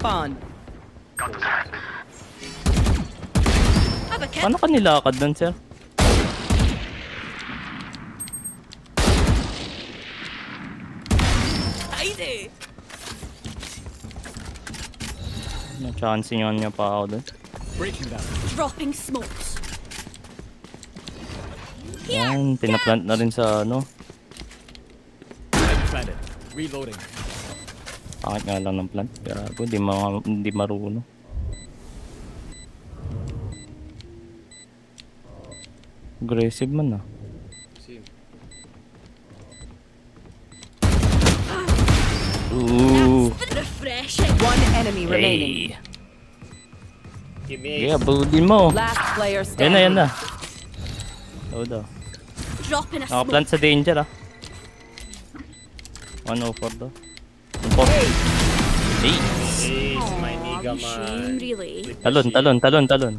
Spawn. Have a cat. Paano ka nilakad dun, sir? Easy. Na-chance niya pa ako dun. Dropping smokes. Yan, pinaplant na rin sa ano. Reloading. Pangit nga lang ng plant. Gago, hindi marunong. Aggressive man ah. Ooh. Refreshing. One enemy remaining. Hey. Yeah, bully mo. Last player Yan na, yan standing. na. Oo daw. Dropping a smoke. Nakaplant sa danger ah. 104 daw. 104. Hey. Ace, my nigga man. Shame, really. Talon.